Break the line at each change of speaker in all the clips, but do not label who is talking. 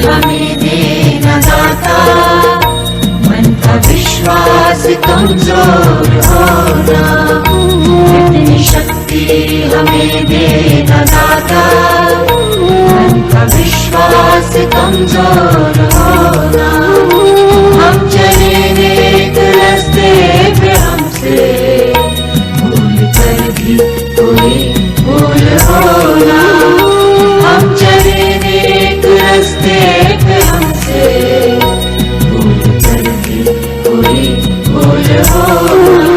हमें देना दाता, मन का विश्वास कमजोर होना, इतनी शक्ति हमें देना दाता, मन का विश्वास कमजोर होना। हम चले नेक रास्ते पे हमसे भूल कर भी कोई भूल होना, हम चले नेक रास्ते पे हमसे भूल कर भी कोई भूल होना।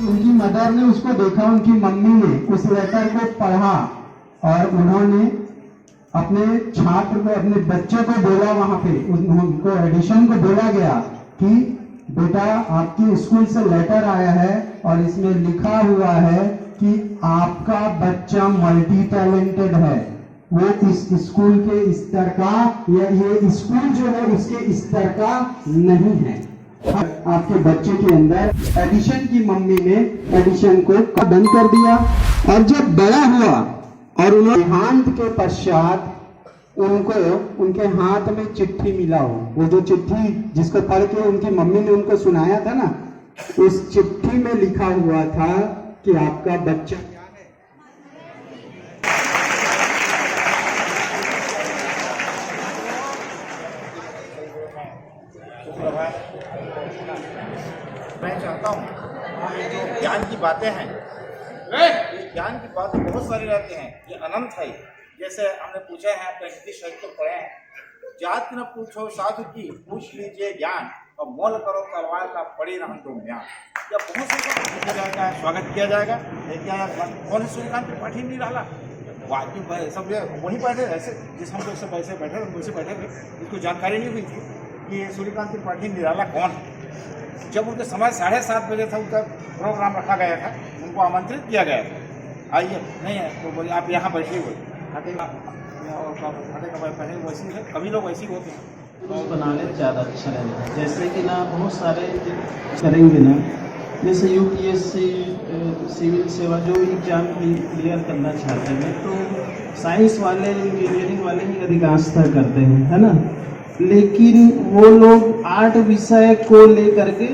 उनकी मदर ने उसको देखा, उनकी मम्मी ने उस लेटर को पढ़ा और उन्होंने अपने छात्र को, अपने बच्चे को बोला, वहां पे उनको एडिशन को बोला गया कि बेटा आपकी स्कूल से लेटर आया है और इसमें लिखा हुआ है कि आपका बच्चा मल्टी टैलेंटेड है, वो इस स्कूल के स्तर का या ये स्कूल जो है उसके स्तर का नहीं है। आपके बच्चे के अंदर एडिशन की मम्मी ने एडिशन को बंद कर दिया और जब बड़ा हुआ और उन्होंने देहांत के पश्चात उनको उनके हाथ में चिट्ठी मिला हो, वो जो चिट्ठी जिसको पढ़ के उनकी मम्मी ने उनको सुनाया था ना, उस चिट्ठी में लिखा हुआ था कि आपका बच्चा क्या है।
बातें हैं, ये ज्ञान की बातें बहुत सारी रहती हैं, ये अनंत है। जैसे हमने पूछे हैं, अपने हिंदी साहित्य को पढ़े हैं, जात न पूछो साधु की, पूछ लीजिए ज्ञान, और मोल करो तलवार का, पड़ी रहन तुम ज्ञान। या बहुत से पूछा जाएगा, स्वागत किया जाएगा। कौन है सूर्यकांत त्रिपाठी नहीं रहा, वाक्य सब वहीं बैठे, ऐसे जिस हम लोग सब ऐसे बैठे वैसे बैठे थे, उसको जानकारी नहीं हुई थी कि सूर्यकांत त्रिपाठी निराला कौन है। जब उनके समय 7:30 बजे था, उनका प्रोग्राम रखा गया था, उनको आमंत्रित किया गया था, आइए, नहीं है तो बोलिए आप यहाँ बैठिए, हुए पहले वैसे ही है, कभी लोग वैसे ही होते हैं।
तो बनाने ज़्यादा अच्छा रहेगा। जैसे कि ना बहुत सारे करेंगे ना, जैसे यूपीएससी, सिविल सेवा, जो भी एग्जाम क्लियर करना चाहते हैं, तो साइंस वाले, इंजीनियरिंग वाले ही अधिकांशतः करते हैं, है ना। लेकिन वो लोग 8 विषय को लेकर के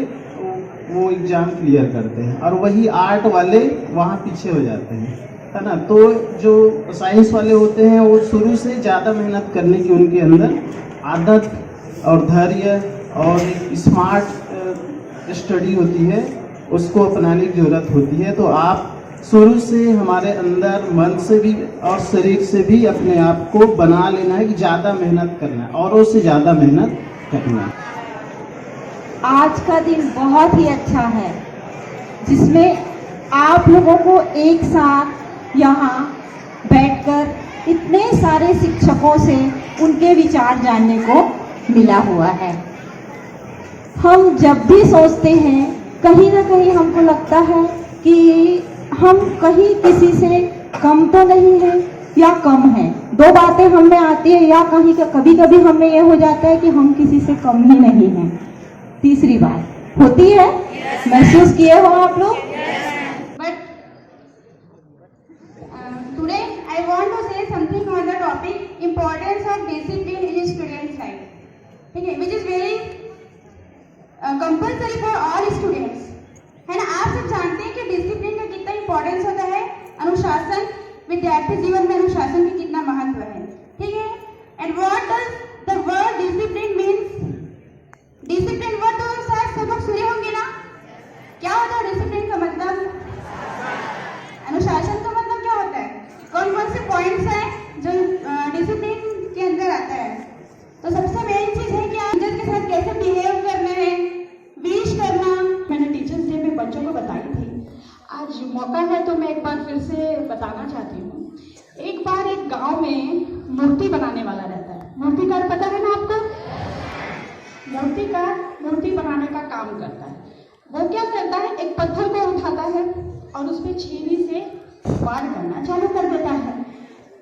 वो एग्ज़ाम क्लियर करते हैं, और वही 8 वाले वहाँ पीछे हो जाते हैं, है ना। तो जो साइंस वाले होते हैं वो शुरू से ज़्यादा मेहनत करने की उनके अंदर आदत और धैर्य और एक स्मार्ट स्टडी होती है, उसको अपनाने की ज़रूरत होती है। तो आप शुरू से हमारे अंदर मन से भी और शरीर से भी अपने आप को बना लेना है कि ज़्यादा मेहनत करना है, औरों से ज़्यादा मेहनत करना है।
आज का दिन बहुत ही अच्छा है, जिसमें आप लोगों को एक साथ यहाँ बैठकर इतने सारे शिक्षकों से उनके विचार जानने को मिला हुआ है। हम जब भी सोचते हैं, कहीं ना कहीं हमको लगता है कि हम कहीं किसी से कम तो नहीं है या कम है। 2 बातें हम में आती है, या कहीं कभी कभी हमें ये हो जाता है कि हम किसी से कम ही नहीं हैं। तीसरी बात होती है, महसूस किए हो आप लोग?
Today I want to say something on the topic importance of discipline in students' life. ठीक है, which is very compulsory for all students. है ना। आप सब जानते हैं कि डिसिप्लिन का कितना इंपॉर्टेंस होता है, अनुशासन, विद्यार्थी जीवन में अनुशासन की कितना महत्व है। ठीक है। And what does the word discipline means? Discipline word तो शायद सब लोग सुने होंगे ना। क्या होता है डिसिप्लिन का मतलब? अनुशासन का मतलब क्या होता है? कौन कौन से पॉइंट्स हैं जो डिसिप्लिन के अंदर आता है? तो सबसे मेन चीज है कि आप टीचर के साथ कैसे बिहेव करना है, विश करना। मैंने टीचर्स डे पे बच्चों को बताई थी, आज मौका है तो मैं एक बार फिर से बताना चाहती हूँ। एक बार एक गांव में मूर्ति बनाने वाला रहता है। मूर्तिकार पता है ना आपको? मूर्तिकार मूर्ति बनाने का काम करता है। वो क्या करता है, एक पत्थर को उठाता है और उस पर छेनी से वार करना चालू कर देता है।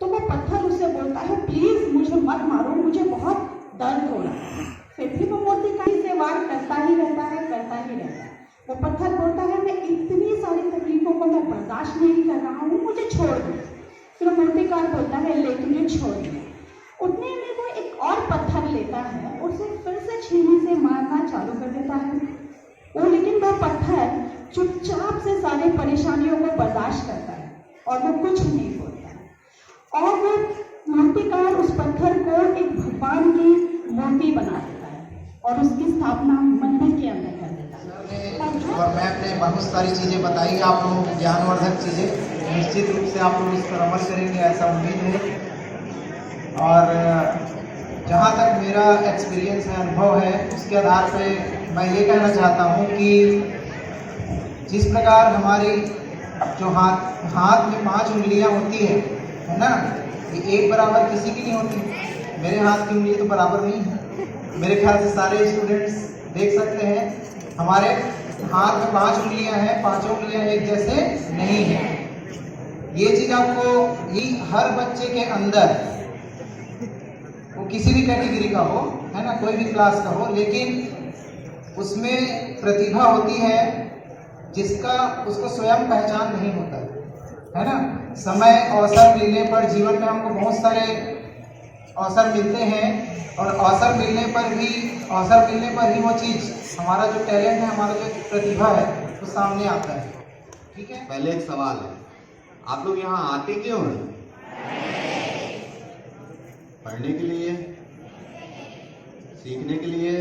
तो वो पत्थर उससे बोलता है, प्लीज मुझे मत मारो, मुझे बहुत दर्द हो रहा है। फिर भी वो मूर्तिकार से वार करता ही रहता है, करता ही रहता है। वो पत्थर बोलता है, मैं इतनी सारी तकलीफों को मैं बर्दाश्त नहीं कर रहा हूँ, मुझे छोड़ दो। फिर मूर्तिकार बोलता है, ले तुझे छोड़ दिया। उतने में वो एक और पत्थर लेता है, उसे फिर से छीनी से मारना चालू कर देता है। वो लेकिन वो पत्थर चुपचाप से सारी परेशानियों को बर्दाश्त करता है और वो कुछ नहीं बोलता है। और वो मूर्तिकार उस पत्थर को एक भगवान की मूर्ति बना देता है और उसकी स्थापना मंदिर के अंदर कर देता है।
और मैं अपने बहुत सारी चीज़ें बताई आप लोगों को, ज्ञानवर्धक चीज़ें। निश्चित रूप से आप लोग इस पर अमल करेंगे, ऐसा उम्मीद है। और जहाँ तक मेरा एक्सपीरियंस है, अनुभव है, उसके आधार पे मैं ये कहना चाहता हूँ कि जिस प्रकार हमारी जो हाथ में 5 उंगलियाँ होती है ना, ये एक बराबर किसी की नहीं होती। मेरे हाथ की उंगली तो बराबर नहीं है। मेरे ख्याल से सारे स्टूडेंट्स देख सकते हैं, हमारे हाथ में 5 उंगलियाँ हैं, 5 उंगलियाँ एक जैसे नहीं है। ये चीज़ आपको हर बच्चे के अंदर, वो किसी भी कैटेगरी का हो, है ना, कोई भी क्लास का हो, लेकिन उसमें प्रतिभा होती है जिसका उसको स्वयं पहचान नहीं होता है ना। समय अवसर मिलने पर जीवन में हमको बहुत सारे अवसर मिलते हैं, और अवसर मिलने पर ही वो चीज़, हमारा जो टैलेंट है, हमारा जो प्रतिभा है, वो सामने आता है। ठीक है।
पहले एक सवाल है, आप लोग यहाँ आते क्यों हैं? पढ़ने के लिए, सीखने के लिए।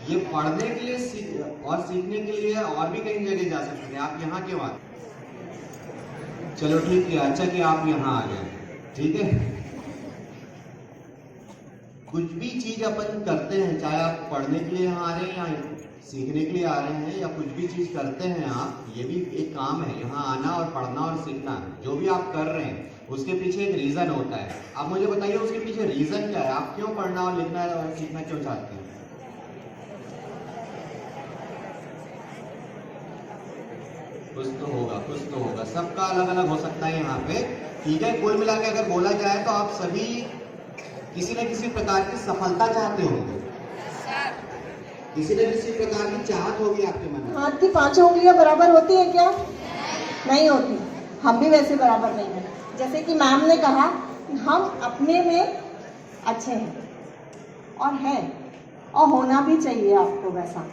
ये पढ़ने के लिए और सीखने के लिए और भी कई जगह जा सकते थे, आप यहाँ क्यों आए? चलो ठीक है, अच्छा कि आप यहाँ आ गए, ठीक है। कुछ भी चीज अपन करते हैं, चाहे आप पढ़ने के लिए यहाँ आ रहे हैं या सीखने के लिए आ रहे हैं, या कुछ भी चीज करते हैं आप, ये भी एक काम है। यहाँ आना और पढ़ना और सीखना, जो भी आप कर रहे हैं उसके पीछे एक रीजन होता है। आप मुझे बताइए उसके पीछे रीजन क्या है, आप क्यों पढ़ना और लिखना और सीखना क्यों चाहते हैं? कुछ तो होगा, सबका अलग अलग हो सकता है यहाँ पे, ठीक है। कुल मिला के अगर बोला जाए तो आप सभी किसी न किसी प्रकार की सफलता चाहते होंगे, किसी न किसी प्रकार की चाहत होगी आपके मन में।
हाथ की पांचों उंगलियां बराबर होती है क्या? नहीं होती। हम भी वैसे बराबर नहीं है। जैसे कि मैम ने कहा, हम अपने में अच्छे हैं और हैं, और होना भी चाहिए आपको वैसा,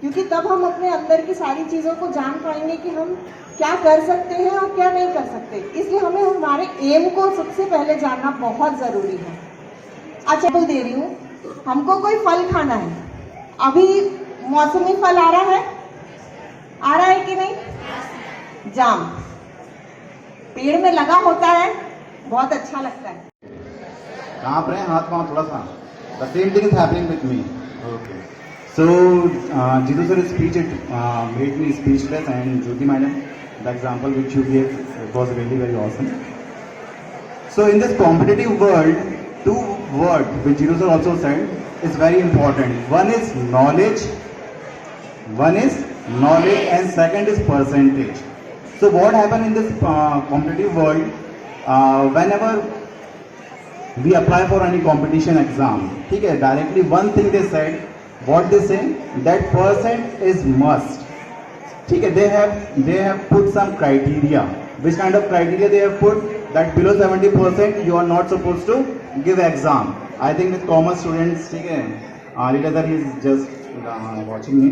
क्योंकि तब हम अपने अंदर की सारी चीज़ों को जान पाएंगे कि हम क्या कर सकते हैं और क्या नहीं कर सकते। इसलिए हमें हमारे एम को सबसे पहले जानना बहुत ज़रूरी है। अच्छा, बोल दे रही हूँ, हमको कोई फल खाना है, अभी मौसमी फल आ रहा है कि नहीं? जाम पेड़ में लगा होता है, बहुत अच्छा लगता है।
कहाँ पर है हाथ पाँव थोड़ा सा? The same thing is happening with me. Okay. So, Jitu sir's speech made me speechless, and Jyoti madam, the example which you gave was really very awesome. So, in this competitive world, two words which Jitu sir also said is very important. One is knowledge, and second is percentage. So, what happened in this competitive world? Whenever we apply for any competition exam, ठीक है, directly one thing they said, what they say, that percent is must, ठीक है। they have put some criteria. Which kind of criteria they have put? That below 70% you are not supposed to give exam. I think with commerce students, ठीक है, Rita sir is just watching me.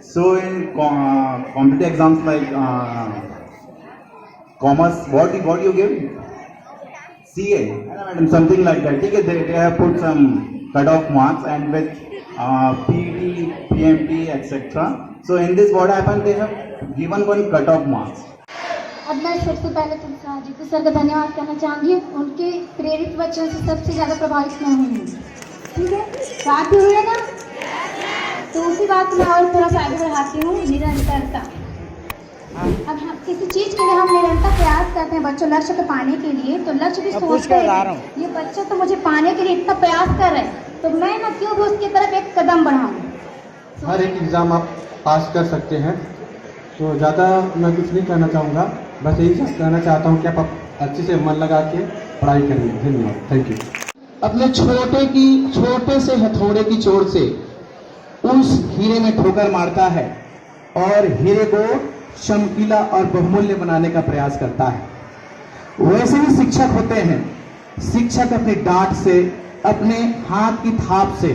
So in competitive exams like commerce, what you give? CA, madam, something like that. ठीक है, they have put some cut-off marks, and with PT, PMT, etc. So in this, what happened? They have given one cut-off marks.
अब मैं सबसे पहले तुमसे Jitu sir का धन्यवाद करना चाहूँगी। उनके प्रेरित वचन से सबसे ज़्यादा प्रभावित मैं हुई हूँ, ठीक है। बात भी हुई है ना, तो उसी बात में और थोड़ा सा आगे बढ़ाती हूँ। निरंतरता, अब हम किसी चीज़ के लिए हम निरंतर प्रयास करते हैं बच्चों लक्ष्य को पाने के लिए, तो लक्ष्य भी सोचते हैं ये बच्चा तो मुझे पाने के लिए इतना प्रयास कर रहे हैं, तो मैं ना क्यों भी उसकी तरफ एक कदम बढ़ाऊँ।
हर एक एग्ज़ाम आप पास कर सकते हैं, तो ज़्यादा मैं कुछ नहीं कहना चाहूँगा, बस यही कहना चाहता हूँ कि आप अच्छे से मन लगा के पढ़ाई करिए। धन्यवाद, थैंक यू।
अपने छोटे से हथौड़े की चोट से उस हीरे में ठोकर मारता है और हीरे को चमकीला और बहुमूल्य बनाने का प्रयास करता है। वैसे ही शिक्षक होते हैं। शिक्षक अपनी डांट से, अपने हाथ की थाप से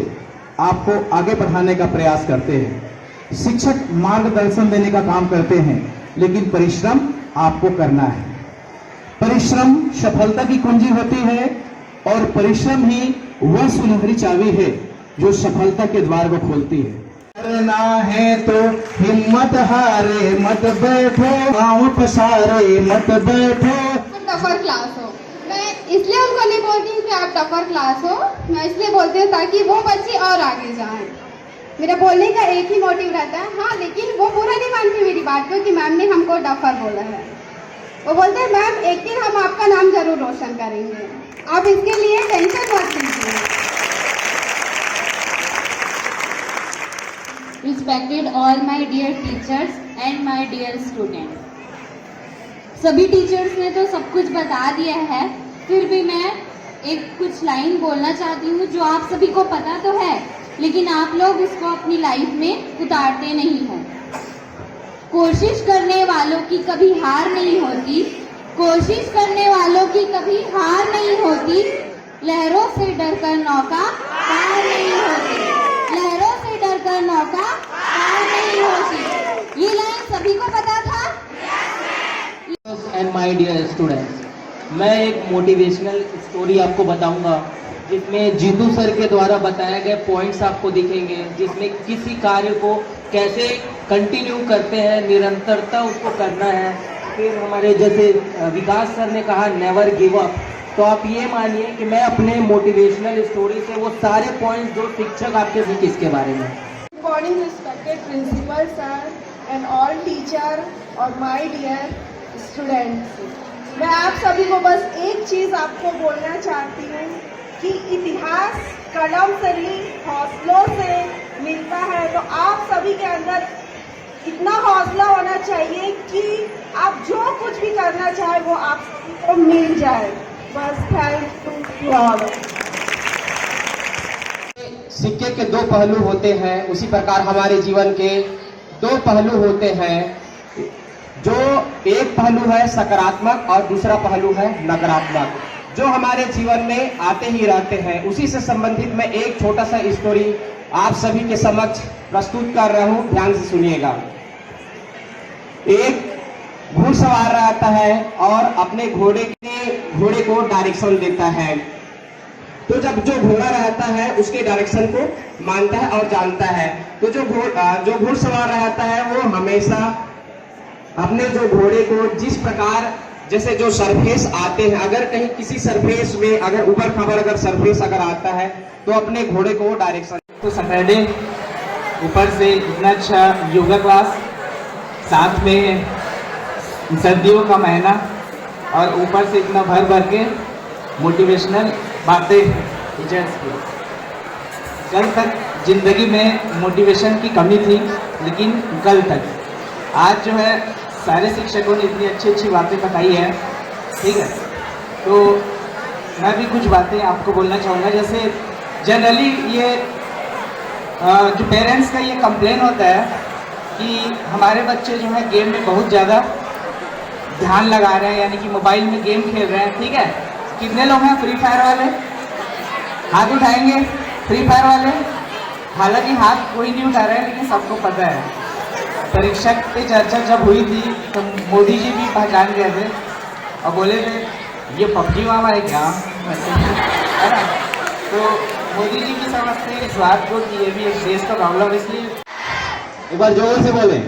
आपको आगे बढ़ाने का प्रयास करते हैं। शिक्षक मार्गदर्शन देने का काम करते हैं, लेकिन परिश्रम आपको करना है। परिश्रम सफलता की कुंजी होती है, और परिश्रम ही वह सुनहरी चाबी है जो सफलता के द्वार को खोलती है। करना है तो हिम्मत हारे मत बैठो, गाँव पसारे मत बैठो।
टफर क्लास हो, मैं इसलिए उनको नहीं बोलती हूँ कि आप टफर क्लास हो, मैं इसलिए बोलती हूँ ताकि वो बच्चे और आगे जाएं। मेरा बोलने का एक ही मोटिव रहता है। हाँ, लेकिन वो बुरा नहीं मानती मेरी बात को कि मैम ने हमको टफर बोला है। वो बोलते हैं मैम एक दिन हम आपका नाम जरूर रोशन करेंगे, आप इसके लिए टेंशन मत लीजिए।
Respected all my dear teachers and my dear students. सभी टीचर्स ने तो सब कुछ बता दिया है, फिर भी मैं एक कुछ लाइन बोलना चाहती हूँ जो आप सभी को पता तो है, लेकिन आप लोग उसको अपनी लाइफ में उतारते नहीं हो। कोशिश करने वालों की कभी हार नहीं होती, कोशिश करने वालों की कभी हार नहीं होती, लहरों से डरकर नौका पार नहीं होती, लहरों से डरकर नौका पार नहीं होती। ये लाइन सभी को पता था?
एंड माय डियर स्टूडेंट्स, मैं एक मोटिवेशनल स्टोरी आपको बताऊंगा जिसमें जीतू सर के द्वारा बताए गए पॉइंट्स आपको दिखेंगे, जिसमें किसी कार्य को कैसे कंटिन्यू करते हैं, निरंतरता उसको करना है। फिर हमारे जैसे विकास सर ने कहा नेवर गिव अप, तो आप ये मानिए कि मैं अपने मोटिवेशनल स्टोरी से वो सारे पॉइंट्स जो शिक्षक आपके सीखे इसके बारे में।
Good morning, respected principal sir and all teacher और my dear students। मैं आप सभी को बस एक चीज़ आपको बोलना चाहती हूँ कि इतिहास कलम से नहीं हौसलों से मिलता है। तो आप सभी के अंदर इतना हौसला होना चाहिए कि आप जो कुछ भी करना चाहे वो आप सभी को मिल जाए। बस थैंक यू ऑल।
सिक्के के दो पहलू होते हैं, उसी प्रकार हमारे जीवन के दो पहलू होते हैं। जो एक पहलू है सकारात्मक और दूसरा पहलू है नकारात्मक, जो हमारे जीवन में आते ही रहते हैं। उसी से संबंधित मैं एक छोटा सा स्टोरी आप सभी के समक्ष प्रस्तुत कर रहा हूं, ध्यान से सुनिएगा। एक घुड़सवार रहता है और अपने घोड़े को डायरेक्शन देता है। तो जब जो घोड़ा रहता है उसके डायरेक्शन को मानता है और जानता है, तो जो घुड़सवार रहता है वो हमेशा अपने जो घोड़े को जिस प्रकार जैसे जो सरफेस आते हैं, अगर कहीं किसी सरफेस में अगर ऊपर खबर अगर सरफेस अगर आता है तो अपने घोड़े को डायरेक्शन।
तो सैटरडे ऊपर से इतना अच्छा योगा क्लास, साथ में सर्दियों का महीना और ऊपर से इतना भर भर के मोटिवेशनल बातें टीचर्स की। कल तक जिंदगी में मोटिवेशन की कमी थी, लेकिन कल तक आज जो है सारे शिक्षकों ने इतनी अच्छी अच्छी बातें बताई है। ठीक है, तो मैं भी कुछ बातें आपको बोलना चाहूँगा। जैसे जनरली ये जो पेरेंट्स का ये कंप्लेन होता है कि हमारे बच्चे जो है गेम में बहुत ज़्यादा ध्यान लगा रहे हैं, यानी कि मोबाइल में गेम खेल रहे हैं। ठीक है, कितने लोग हैं फ्री फायर वाले? हाथ उठाएंगे फ्री फायर वाले। हालांकि हाथ कोई नहीं उठा रहे हैं, लेकिन सबको पता है। परीक्षा पे चर्चा जब हुई थी तो मोदी जी भी पहचान गए थे और बोले थे ये पबजी मामा है क्या, है ना? तो मोदी जी भी समझते हैं इस बात को कि ये भी एक देश का प्रॉब्लम, इसलिए
एक बार जोर से बोलें।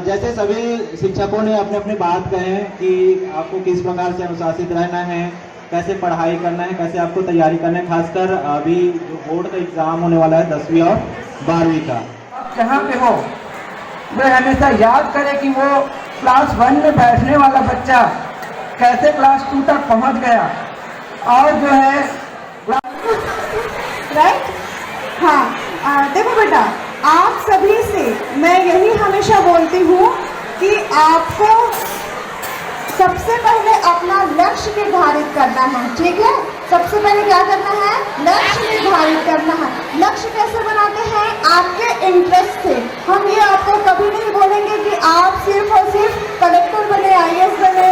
जैसे सभी शिक्षकों ने अपने अपने बात कहे कि आपको किस प्रकार से अनुशासित रहना है, कैसे पढ़ाई करना है, कैसे आपको तैयारी करना है। खासकर अभी जो बोर्ड का एग्जाम होने वाला है 10वीं और 12वीं का।
आप जहाँ पे हो वह हमेशा याद करें कि वो क्लास 1 में बैठने वाला बच्चा कैसे क्लास 2 तक पहुँच गया, और जो है
राइट। हाँ, देखो बेटा, आप सभी से मैं यही हमेशा बोलती हूँ कि आपको सबसे पहले अपना लक्ष्य निर्धारित करना है। ठीक है, सबसे पहले क्या करना है? लक्ष्य निर्धारित करना है। लक्ष्य कैसे बनाते हैं? आपके इंटरेस्ट से। हम ये आपको कभी नहीं बोलेंगे कि आप सिर्फ और सिर्फ कलेक्टर बने, IAS बने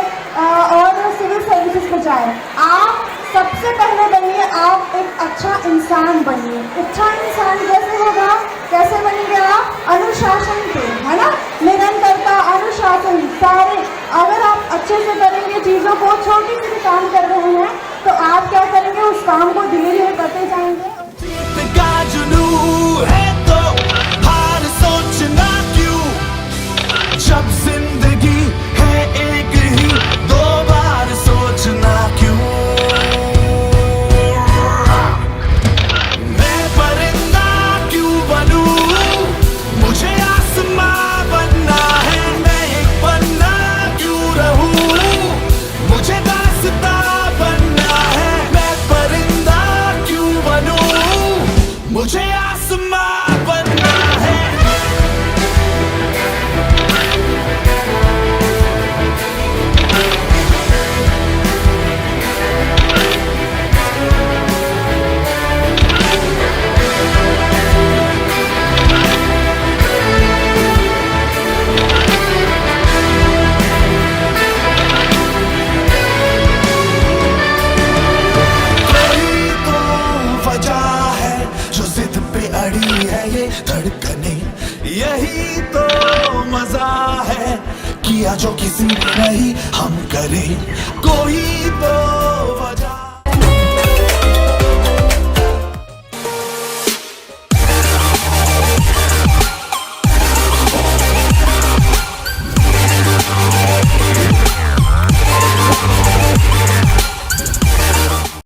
और सिविल सर्विसेज को जाए। आप सबसे पहले बनिए, आप एक अच्छा इंसान बनिए। अच्छा इंसान कैसे होगा? कैसे बनेंगे आप? अनुशासन पे, है ना? निरंतरता, अनुशासन, सारे अगर आप अच्छे से करेंगे चीज़ों को, छोटी सी भी काम कर रहे हैं तो आप क्या करेंगे? उस काम को धीरे धीरे करते जाएंगे।
जब जिंदगी है एक ही, दो बार सोचना क्यों? मैं परिंदा क्यों बनूं? मुझे आसमां बनना है। मैं एक पन्ना क्यों रहूं? मुझे दास्तां बनना है। मैं परिंदा क्यों बनूं? मुझे आसमां बनना है। धड़कने, यही तो मजा है, किया जो किसी ने नहीं